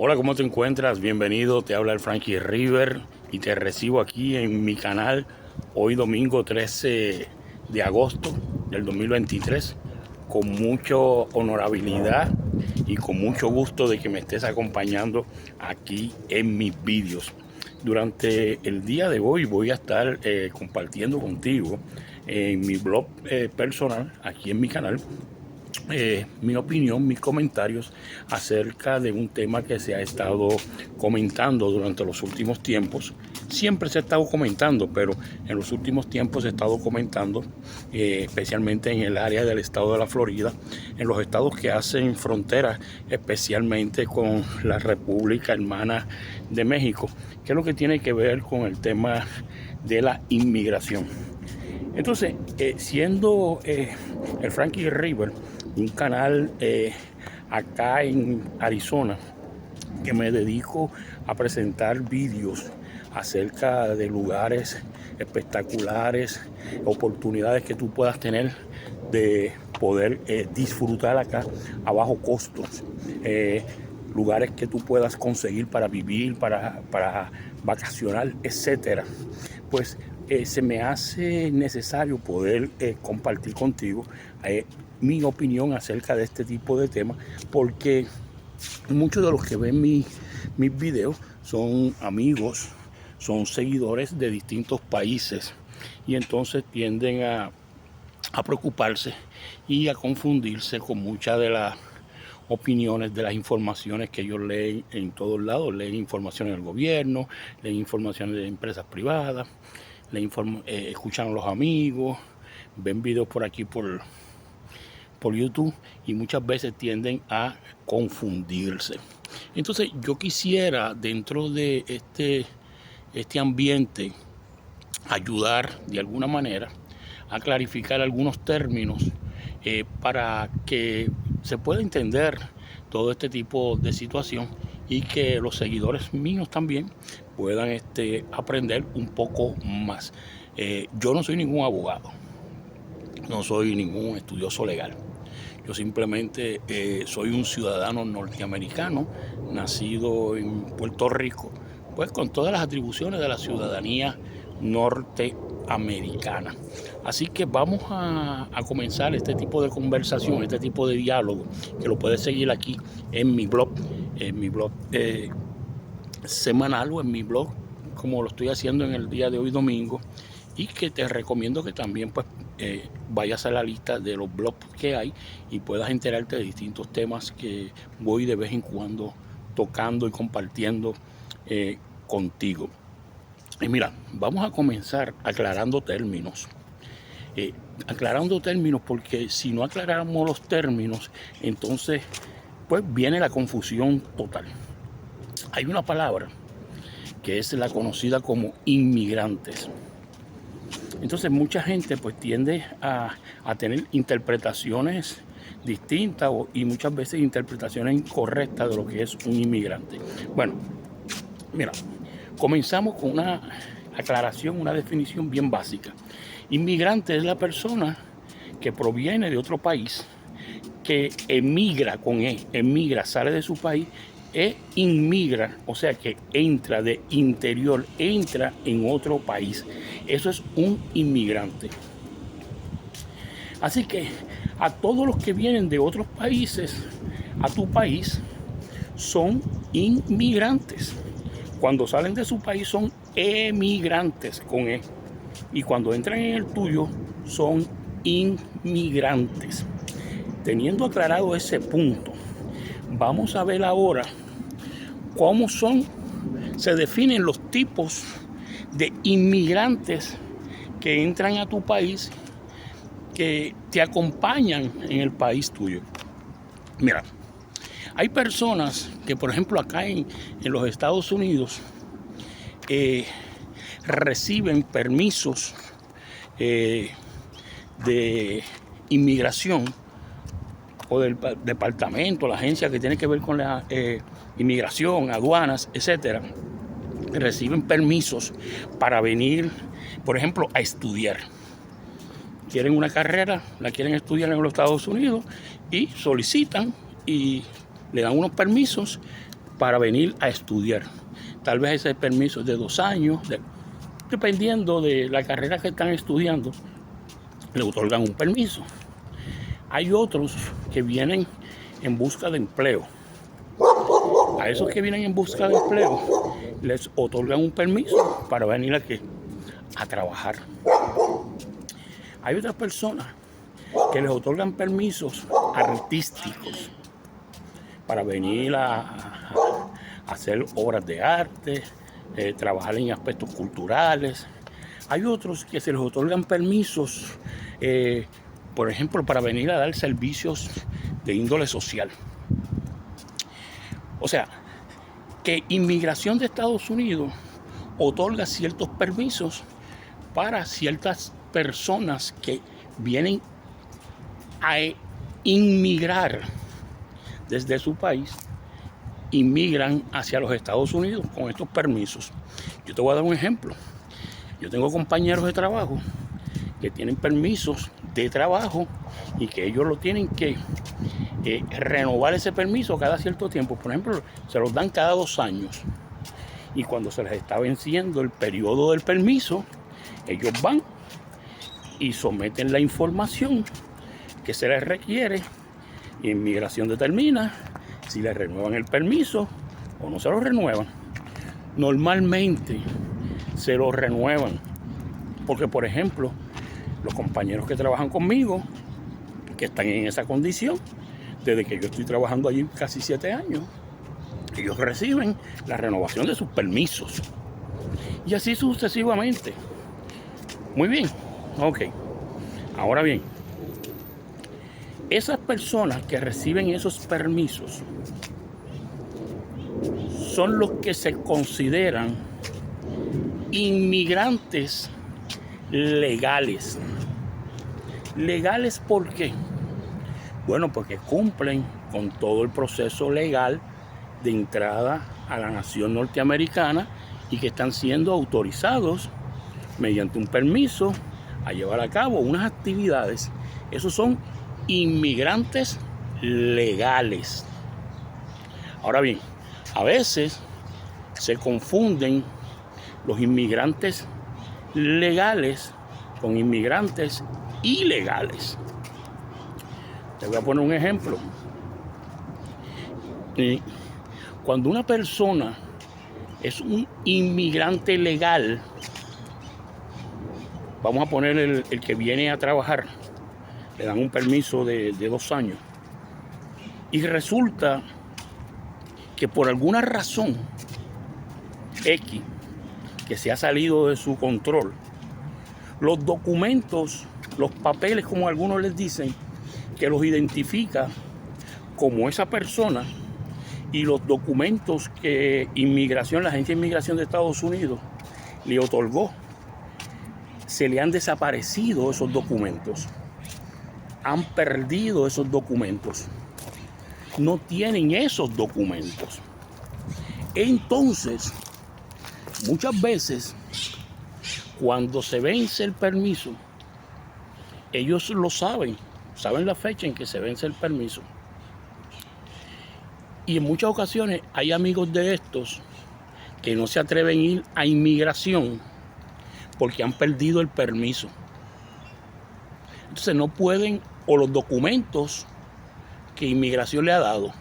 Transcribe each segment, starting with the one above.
Hola, ¿cómo te encuentras? Bienvenido, te habla el Frankie River y te recibo aquí en mi canal hoy domingo 13 de agosto del 2023 con mucha honorabilidad y con mucho gusto de que me estés acompañando aquí en mis vídeos. Durante el día de hoy voy a estar compartiendo contigo en mi blog personal aquí en mi canal mi opinión, mis comentarios acerca de un tema que se ha estado comentando durante los últimos tiempos. Siempre se ha estado comentando, pero en los últimos tiempos se ha estado comentando, especialmente en el área del estado de la Florida, en los estados que hacen frontera, especialmente con la República Hermana de México, que es lo que tiene que ver con el tema de la inmigración. Entonces, siendo el Frankie River, un canal acá en Arizona, que me dedico a presentar vídeos acerca de lugares espectaculares, oportunidades que tú puedas tener de poder disfrutar acá a bajo costos, lugares que tú puedas conseguir para vivir, para vacacionar, etcétera. Pues se me hace necesario poder compartir contigo mi opinión acerca de este tipo de temas, porque muchos de los que ven mis videos son amigos, son seguidores de distintos países y entonces tienden a preocuparse y a confundirse con muchas de las opiniones, de las informaciones que ellos leen en todos lados. Leen informaciones del gobierno, leen informaciones de empresas privadas, escuchan a los amigos, ven videos por aquí por YouTube y muchas veces tienden a confundirse. Entonces yo quisiera, dentro de este ambiente, ayudar de alguna manera a clarificar algunos términos para que se pueda entender todo este tipo de situación y que los seguidores míos también puedan aprender un poco más. Yo no soy ningún abogado, no soy ningún estudioso legal. Yo simplemente soy un ciudadano norteamericano, nacido en Puerto Rico, pues con todas las atribuciones de la ciudadanía norteamericana. Así que vamos a comenzar este tipo de conversación, este tipo de diálogo, que lo puedes seguir aquí en mi blog semanal o en mi blog, como lo estoy haciendo en el día de hoy domingo, y que te recomiendo que también pues vayas a la lista de los blogs que hay y puedas enterarte de distintos temas que voy de vez en cuando tocando y compartiendo contigo. Y mira, vamos a comenzar aclarando términos. Porque si no aclaramos los términos, entonces pues viene la confusión total. Hay una palabra que es la conocida como inmigrantes. Entonces mucha gente pues tiende a tener interpretaciones distintas y muchas veces interpretaciones incorrectas de lo que es un inmigrante. Bueno, mira, comenzamos con una aclaración, una definición bien básica. Inmigrante es la persona que proviene de otro país, que emigra con emigra, sale de su país e inmigra, o sea que entra de interior, entra en otro país. Eso es un inmigrante. Así que a todos los que vienen de otros países a tu país son inmigrantes. Cuando salen de su país son emigrantes con E. Y cuando entran en el tuyo son inmigrantes. Teniendo aclarado ese punto, vamos a ver ahora cómo se definen los tipos de inmigrantes que entran a tu país, que te acompañan en el país tuyo. Mira, hay personas que, por ejemplo, acá en los Estados Unidos reciben permisos de inmigración o del departamento, la agencia que tiene que ver con la inmigración, aduanas, etcétera, reciben permisos para venir, por ejemplo, a estudiar. Quieren una carrera, la quieren estudiar en los Estados Unidos y solicitan y le dan unos permisos para venir a estudiar. Tal vez ese permiso es de 2 años, dependiendo de la carrera que están estudiando, le otorgan un permiso. Hay otros que vienen en busca de empleo. A esos que vienen en busca de empleo les otorgan un permiso para venir aquí a trabajar. Hay otras personas que les otorgan permisos artísticos para venir a hacer obras de arte, trabajar en aspectos culturales. Hay otros que se les otorgan permisos, por ejemplo, para venir a dar servicios de índole social. O sea, que Inmigración de Estados Unidos otorga ciertos permisos para ciertas personas que vienen a inmigrar desde su país, inmigran hacia los Estados Unidos con estos permisos. Yo te voy a dar un ejemplo. Yo tengo compañeros de trabajo que tienen permisos de trabajo y que ellos lo tienen que renovar ese permiso cada cierto tiempo. Por ejemplo, se los dan cada 2 años. Y cuando se les está venciendo el periodo del permiso, ellos van y someten la información que se les requiere. Y Inmigración determina si les renuevan el permiso o no se lo renuevan. Normalmente se lo renuevan porque, por ejemplo, los compañeros que trabajan conmigo, que están en esa condición, desde que yo estoy trabajando allí casi 7 años, ellos reciben la renovación de sus permisos. Y así sucesivamente. Muy bien, ok. Ahora bien, esas personas que reciben esos permisos son los que se consideran inmigrantes legales. ¿Legales por qué? Bueno, porque cumplen con todo el proceso legal de entrada a la nación norteamericana y que están siendo autorizados mediante un permiso a llevar a cabo unas actividades. Esos son inmigrantes legales. Ahora bien, a veces se confunden los inmigrantes legales con inmigrantes ilegales. Te voy a poner un ejemplo. Cuando una persona es un inmigrante legal, vamos a poner el que viene a trabajar, le dan un permiso de 2 años, y resulta que por alguna razón X, que se ha salido de su control, los documentos, los papeles, como algunos les dicen, que los identifica como esa persona, y los documentos que la Agencia de Inmigración de Estados Unidos le otorgó, se le han desaparecido esos documentos, han perdido esos documentos, no tienen esos documentos. Entonces, muchas veces, cuando se vence el permiso, ellos lo saben la fecha en que se vence el permiso. Y en muchas ocasiones hay amigos de estos que no se atreven a ir a inmigración porque han perdido el permiso. Entonces no pueden, o los documentos que inmigración le ha dado.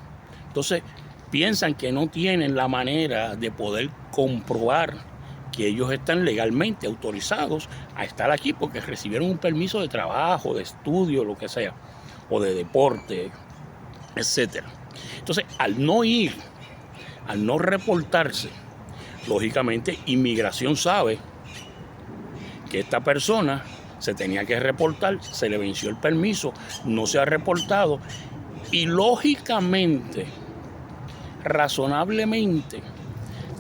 Entonces piensan que no tienen la manera de poder comprobar que ellos están legalmente autorizados a estar aquí porque recibieron un permiso de trabajo, de estudio, lo que sea, o de deporte, etcétera. Entonces, al no ir, al no reportarse, lógicamente Inmigración sabe que esta persona se tenía que reportar, se le venció el permiso, no se ha reportado, y lógicamente, razonablemente,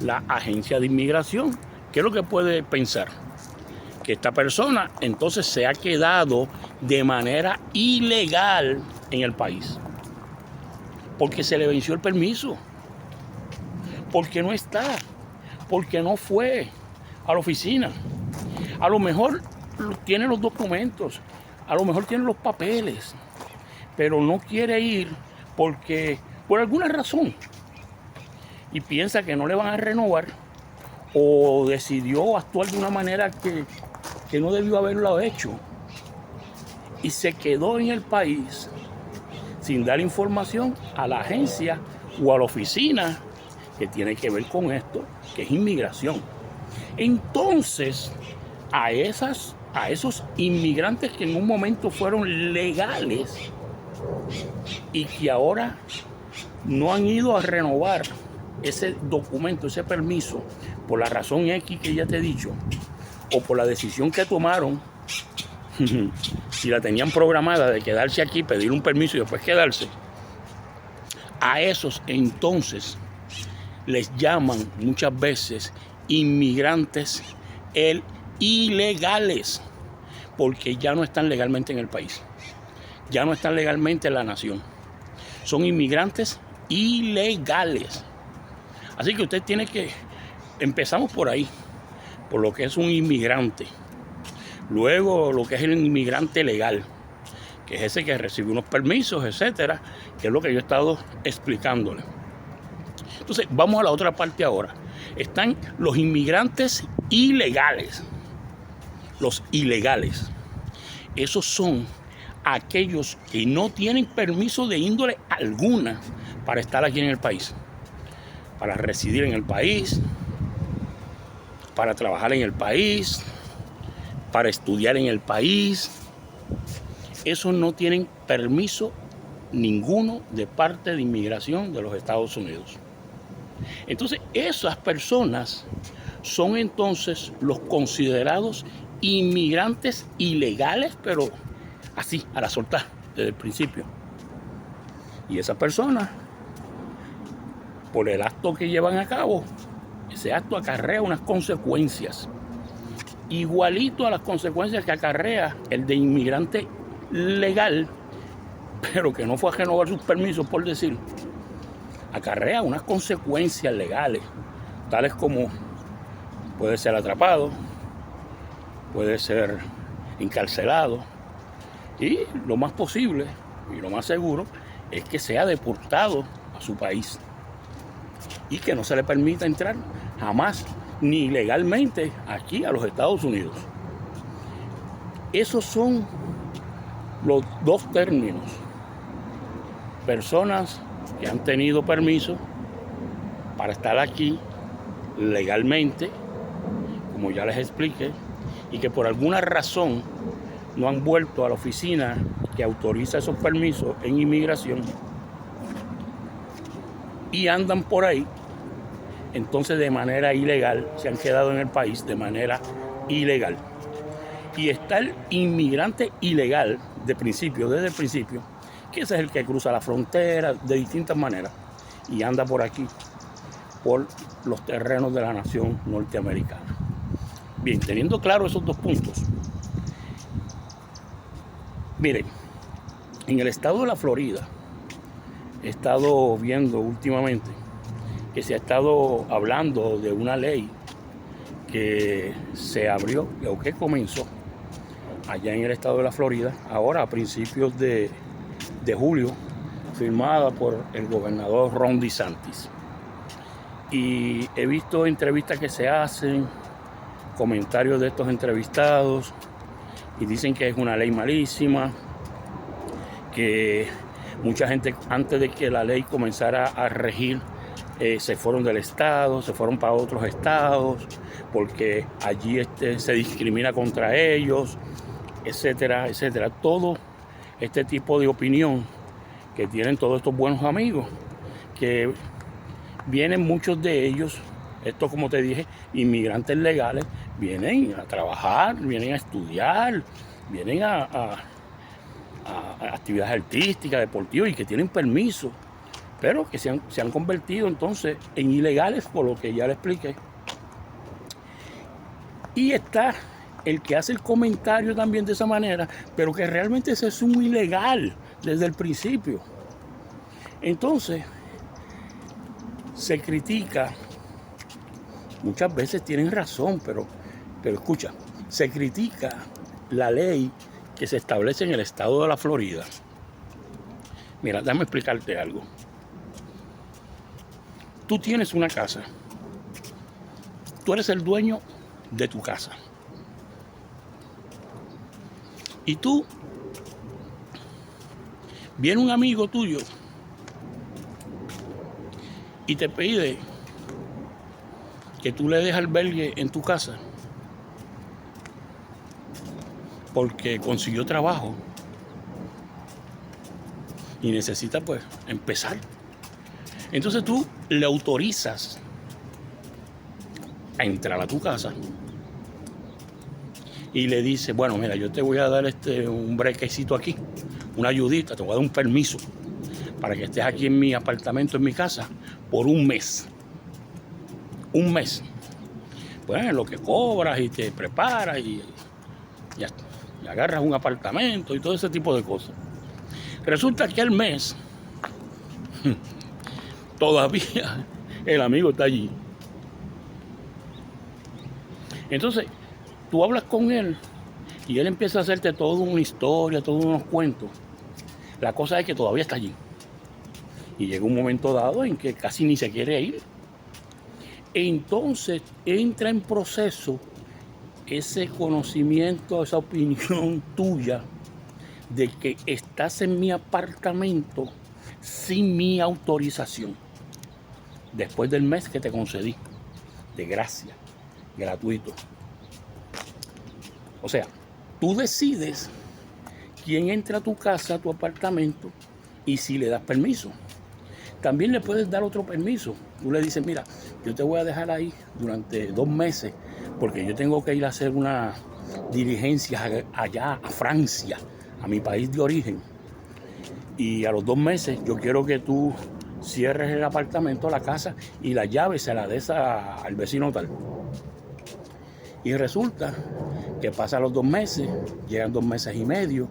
la Agencia de Inmigración, ¿qué es lo que puede pensar? Que esta persona entonces se ha quedado de manera ilegal en el país, porque se le venció el permiso, porque no está, porque no fue a la oficina. A lo mejor tiene los documentos, a lo mejor tiene los papeles, pero no quiere ir porque, por alguna razón, y piensa que no le van a renovar, o decidió actuar de una manera que no debió haberlo hecho, y se quedó en el país sin dar información a la agencia o a la oficina que tiene que ver con esto, que es inmigración. Entonces, a esos inmigrantes que en un momento fueron legales y que ahora no han ido a renovar ese documento, ese permiso, por la razón X que ya te he dicho, o por la decisión que tomaron, si la tenían programada de quedarse aquí, pedir un permiso y después quedarse, a esos entonces les llaman muchas veces inmigrantes ilegales, porque ya no están legalmente en el país, ya no están legalmente en la nación, son inmigrantes ilegales. Así que usted tiene que, empezamos por ahí, por lo que es un inmigrante, luego lo que es el inmigrante legal, que es ese que recibe unos permisos, etcétera, que es lo que yo he estado explicándole. Entonces, vamos a la otra parte ahora. Están los inmigrantes ilegales. Los ilegales. Esos son aquellos que no tienen permiso de índole alguna para estar aquí en el país, para residir en el país, para trabajar en el país, para estudiar en el país. Esos no tienen permiso ninguno de parte de inmigración de los Estados Unidos. Entonces, esas personas son entonces los considerados inmigrantes ilegales, pero así, a la solta, desde el principio. Y esas personas, por el acto que llevan a cabo, ese acto acarrea unas consecuencias, igualito a las consecuencias que acarrea el de inmigrante legal, pero que no fue a renovar sus permisos, por decir. Acarrea unas consecuencias legales, tales como puede ser atrapado, puede ser encarcelado, y lo más posible y lo más seguro es que sea deportado a su país y que no se le permita entrar jamás ni legalmente aquí a los Estados Unidos. Esos son los dos términos: personas que han tenido permiso para estar aquí legalmente, como ya les expliqué, y que por alguna razón no han vuelto a la oficina que autoriza esos permisos en inmigración y andan por ahí, entonces de manera ilegal, se han quedado en el país de manera ilegal. Y está el inmigrante ilegal de principio, desde el principio, que ese es el que cruza la frontera de distintas maneras y anda por aquí, por los terrenos de la nación norteamericana. Bien, teniendo claro esos dos puntos, miren, en el estado de la Florida he estado viendo últimamente que se ha estado hablando de una ley que se abrió o que comenzó allá en el estado de la Florida, ahora a principios de julio, firmada por el gobernador Ron DeSantis. Y he visto entrevistas que se hacen, comentarios de estos entrevistados, y dicen que es una ley malísima, que mucha gente antes de que la ley comenzara a regir se fueron del estado, se fueron para otros estados, porque allí se discrimina contra ellos, etcétera, etcétera. Todo este tipo de opinión que tienen todos estos buenos amigos, que vienen muchos de ellos, estos, como te dije, inmigrantes legales, vienen a trabajar, vienen a estudiar, vienen a actividades artísticas, deportivas, y que tienen permiso, pero que se han convertido entonces en ilegales, por lo que ya le expliqué. Y está el que hace el comentario también de esa manera, pero que realmente ese es un ilegal desde el principio. Entonces, se critica, muchas veces tienen razón, pero escucha, se critica la ley que se establece en el estado de la Florida. Mira, déjame explicarte algo. Tú tienes una casa. Tú eres el dueño de tu casa. Y tú, viene un amigo tuyo y te pide que tú le des albergue en tu casa porque consiguió trabajo y necesita pues empezar. Entonces tú le autorizas a entrar a tu casa y le dices, bueno, mira, yo te voy a dar un brequecito aquí, una ayudita, te voy a dar un permiso para que estés aquí en mi apartamento, en mi casa, por un mes. Un mes. Pues en lo que cobras y te preparas y ya está. Y agarras un apartamento y todo ese tipo de cosas. Resulta que al mes todavía el amigo está allí. Entonces, tú hablas con él y él empieza a hacerte toda una historia, todos unos cuentos. La cosa es que todavía está allí. Y llega un momento dado en que casi ni se quiere ir. Entonces entra en proceso ese conocimiento, esa opinión tuya de que estás en mi apartamento sin mi autorización. Después del mes que te concedí, de gracia, gratuito. O sea, tú decides quién entra a tu casa, a tu apartamento, y si le das permiso. También le puedes dar otro permiso. Tú le dices, mira, yo te voy a dejar ahí durante 2 meses porque yo tengo que ir a hacer una diligencia allá a Francia, a mi país de origen. Y a los 2 meses yo quiero que tú cierres el apartamento, la casa, y la llave se la des al vecino tal. Y resulta que pasan los 2 meses, llegan 2 meses y medio,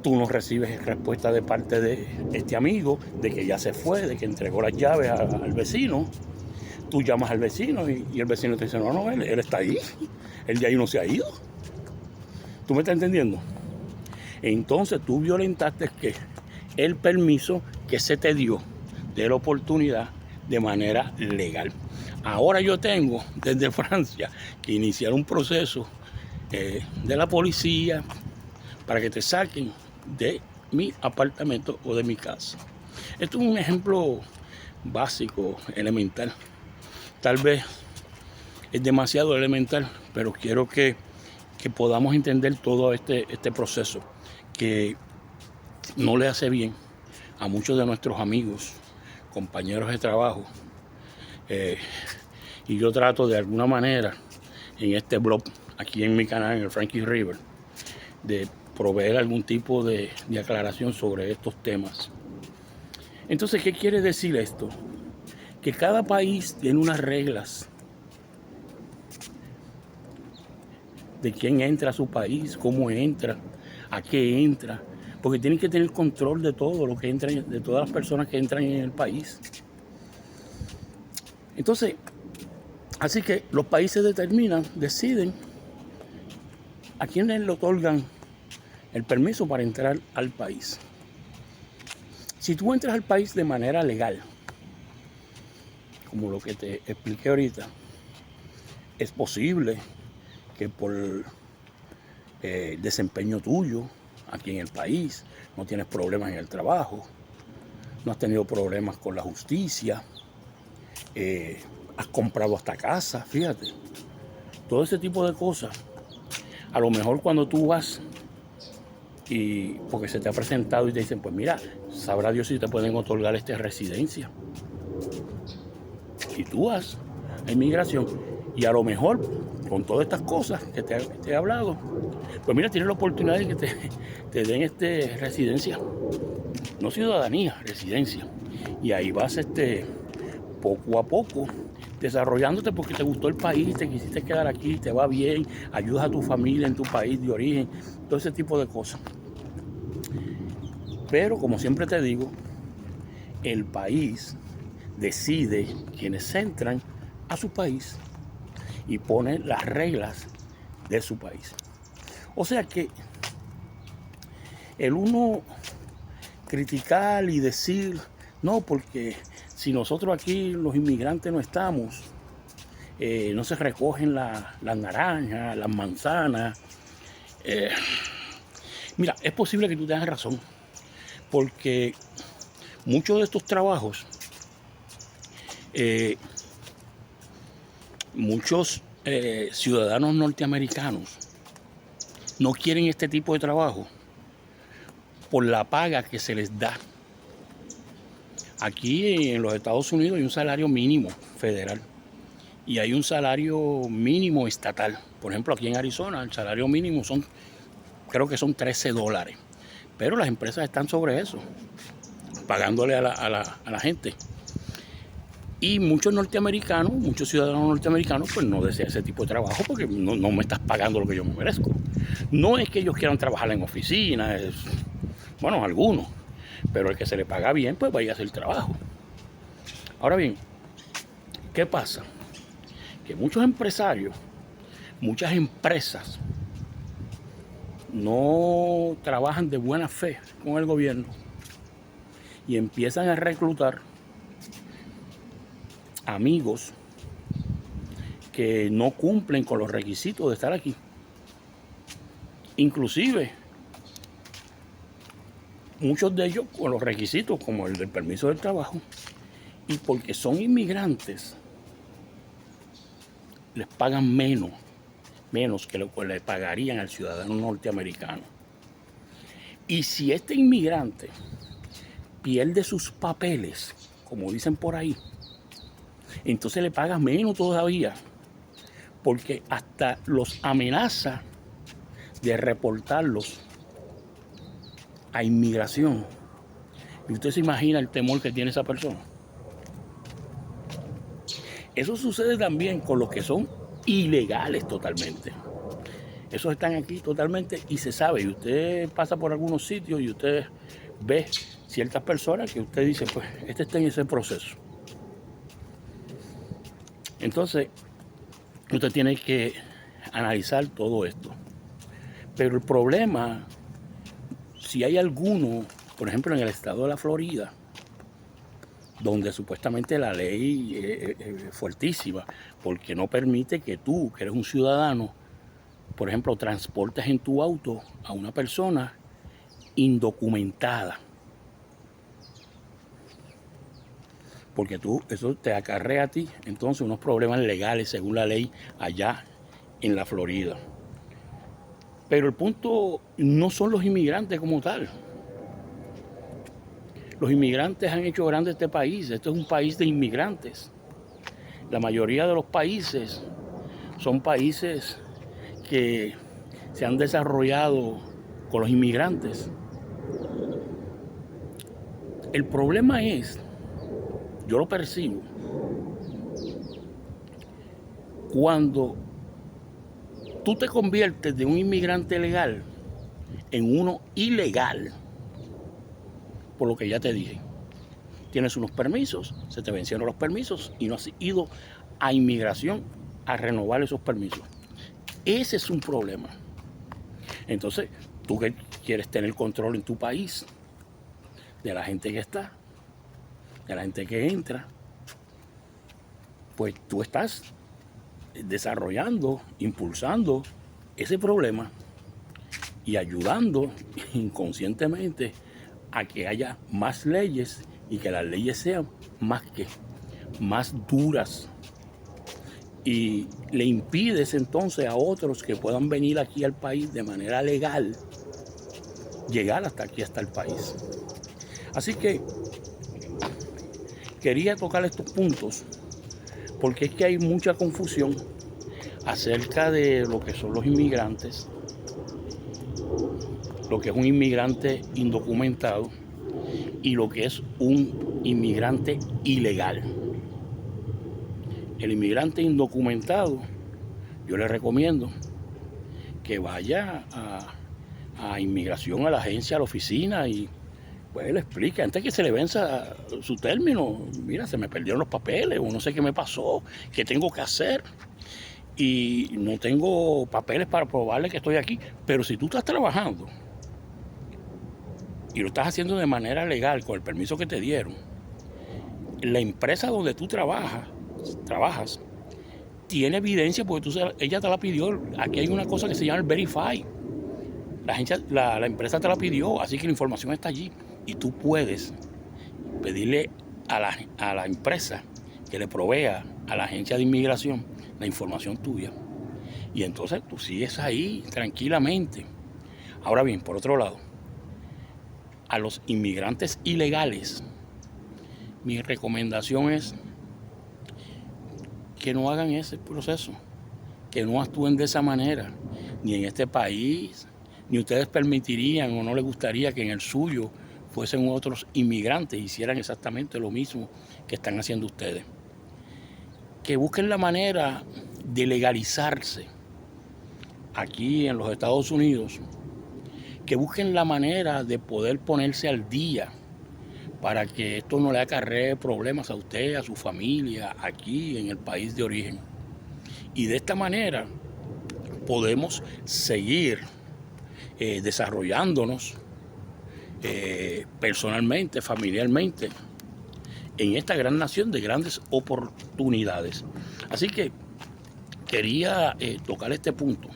tú no recibes respuesta de parte de este amigo de que ya se fue, de que entregó las llaves al vecino. Tú llamas al vecino y el vecino te dice, no, él está ahí, él de ahí no se ha ido. ¿Tú me estás entendiendo? Entonces tú violentaste el permiso que se te dio de la oportunidad de manera legal. Ahora yo tengo desde Francia que iniciar un proceso de la policía para que te saquen de mi apartamento o de mi casa. Esto es un ejemplo básico, elemental. Tal vez es demasiado elemental, pero quiero que podamos entender todo este proceso que no le hace bien a muchos de nuestros amigos, compañeros de trabajo. Y yo trato de alguna manera en este blog, aquí en mi canal, en el Frankie River, de proveer algún tipo de aclaración sobre estos temas. Entonces, ¿qué quiere decir esto? Que cada país tiene unas reglas de quién entra a su país, cómo entra, a qué entra, porque tienen que tener control de todo lo que entra, de todas las personas que entran en el país. Entonces, así que los países deciden a quiénes le otorgan el permiso para entrar al país. Si tú entras al país de manera legal, como lo que te expliqué ahorita, es posible que por desempeño tuyo aquí en el país, no tienes problemas en el trabajo, no has tenido problemas con la justicia, has comprado hasta casa, fíjate, todo ese tipo de cosas. A lo mejor cuando tú vas y porque se te ha presentado y te dicen, pues mira, sabrá Dios si te pueden otorgar esta residencia. Y tú vas a inmigración y a lo mejor con todas estas cosas que te he hablado, pues mira, tienes la oportunidad de que te den residencia, no ciudadanía, residencia. Y ahí vas poco a poco desarrollándote porque te gustó el país, te quisiste quedar aquí, te va bien, ayudas a tu familia en tu país de origen, todo ese tipo de cosas. Pero como siempre te digo, el país decide quienes entran a su país y pone las reglas de su país. O sea que el uno criticar y decir, no, porque si nosotros aquí los inmigrantes no estamos, no se recogen las naranjas, las manzanas. Mira, es posible que tú tengas razón, porque muchos de estos trabajos, muchos ciudadanos norteamericanos no quieren este tipo de trabajo por la paga que se les da. Aquí en los Estados Unidos hay un salario mínimo federal y hay un salario mínimo estatal. Por ejemplo, aquí en Arizona el salario mínimo creo que son $13. Pero las empresas están sobre eso, pagándole a la gente. Y muchos norteamericanos, muchos ciudadanos norteamericanos, pues no desean ese tipo de trabajo porque no me estás pagando lo que yo me merezco. No es que ellos quieran trabajar en oficinas, bueno, algunos, pero el que se le paga bien, pues vaya a hacer el trabajo. Ahora bien, ¿qué pasa? Que muchos empresarios, muchas empresas no trabajan de buena fe con el gobierno y empiezan a reclutar amigos que no cumplen con los requisitos de estar aquí. Inclusive, muchos de ellos con los requisitos como el del permiso del trabajo, y porque son inmigrantes, les pagan menos que lo que le pagarían al ciudadano norteamericano. Y si este inmigrante pierde sus papeles, como dicen por ahí, entonces le paga menos todavía, porque hasta los amenaza de reportarlos a inmigración. Y usted se imagina el temor que tiene esa persona. Eso sucede también con los que son ilegales totalmente. Esos están aquí totalmente y se sabe. Y usted pasa por algunos sitios y usted ve ciertas personas que usted dice, pues, este está en ese proceso. Entonces, usted tiene que analizar todo esto. Pero el problema, si hay alguno, por ejemplo, en el estado de la Florida, donde supuestamente la ley es fuertísima, porque no permite que tú, que eres un ciudadano, por ejemplo, transportes en tu auto a una persona indocumentada. Porque eso te acarrea a ti entonces unos problemas legales según la ley allá en la Florida. Pero el punto no son los inmigrantes como tal. Los inmigrantes han hecho grande este país. Esto es un país de inmigrantes. La mayoría de los países son países que se han desarrollado con los inmigrantes. El problema es, yo lo percibo, cuando tú te conviertes de un inmigrante legal en uno ilegal, por lo que ya te dije. Tienes unos permisos, se te vencieron los permisos y no has ido a inmigración a renovar esos permisos. Ese es un problema. Entonces, tú que quieres tener control en tu país de la gente que está, de la gente que entra, pues tú estás desarrollando, impulsando ese problema y ayudando inconscientemente a que haya más leyes y que las leyes sean más duras. Y le impides entonces a otros que puedan venir aquí al país de manera legal, llegar hasta aquí, hasta el país. Así que quería tocar estos puntos porque es que hay mucha confusión acerca de lo que son los inmigrantes, lo que es un inmigrante indocumentado y lo que es un inmigrante ilegal. El inmigrante indocumentado, yo le recomiendo que vaya a inmigración, a la agencia, a la oficina y pues le explique antes que se le venza su término. Mira, se me perdieron los papeles o no sé qué me pasó, qué tengo que hacer y no tengo papeles para probarle que estoy aquí. Pero si tú estás trabajando y lo estás haciendo de manera legal con el permiso que te dieron, la empresa donde tú trabajas, tiene evidencia porque ella te la pidió. Aquí hay una cosa que se llama el Verify. La empresa te la pidió, así que la información está allí. Y tú puedes pedirle a la empresa que le provea a la agencia de inmigración la información tuya. Y entonces tú sigues ahí tranquilamente. Ahora bien, por otro lado, a los inmigrantes ilegales, mi recomendación es que no hagan ese proceso, que no actúen de esa manera, ni en este país, ni ustedes permitirían o no les gustaría que en el suyo fuesen otros inmigrantes, hicieran exactamente lo mismo que están haciendo ustedes. Que busquen la manera de legalizarse aquí en los Estados Unidos, que busquen la manera de poder ponerse al día para que esto no le acarree problemas a usted, a su familia, aquí en el país de origen. Y de esta manera podemos seguir desarrollándonos personalmente, familiarmente, en esta gran nación de grandes oportunidades. Así que quería tocar este punto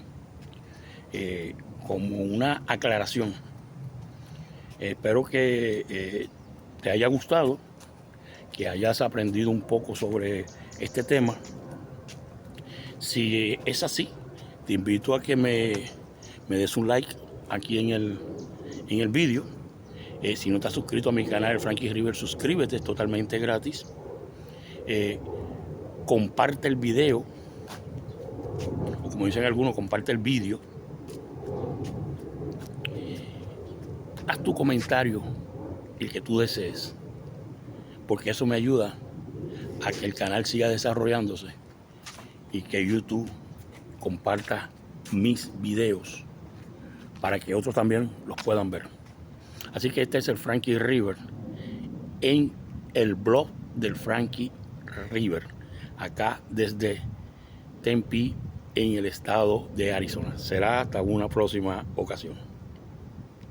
como una aclaración. Espero que te haya gustado, que hayas aprendido un poco sobre este tema. Si es así, te invito a que me des un like aquí en el vídeo. Si no estás suscrito a mi canal, Frankie River, suscríbete, es totalmente gratis. Comparte el video, o como dicen algunos, comparte el vídeo. Haz tu comentario, el que tú desees, porque eso me ayuda a que el canal siga desarrollándose y que YouTube comparta mis videos para que otros también los puedan ver. Así que este es el Frankie River en el blog del Frankie River, acá desde Tempe, en el estado de Arizona. Será hasta una próxima ocasión.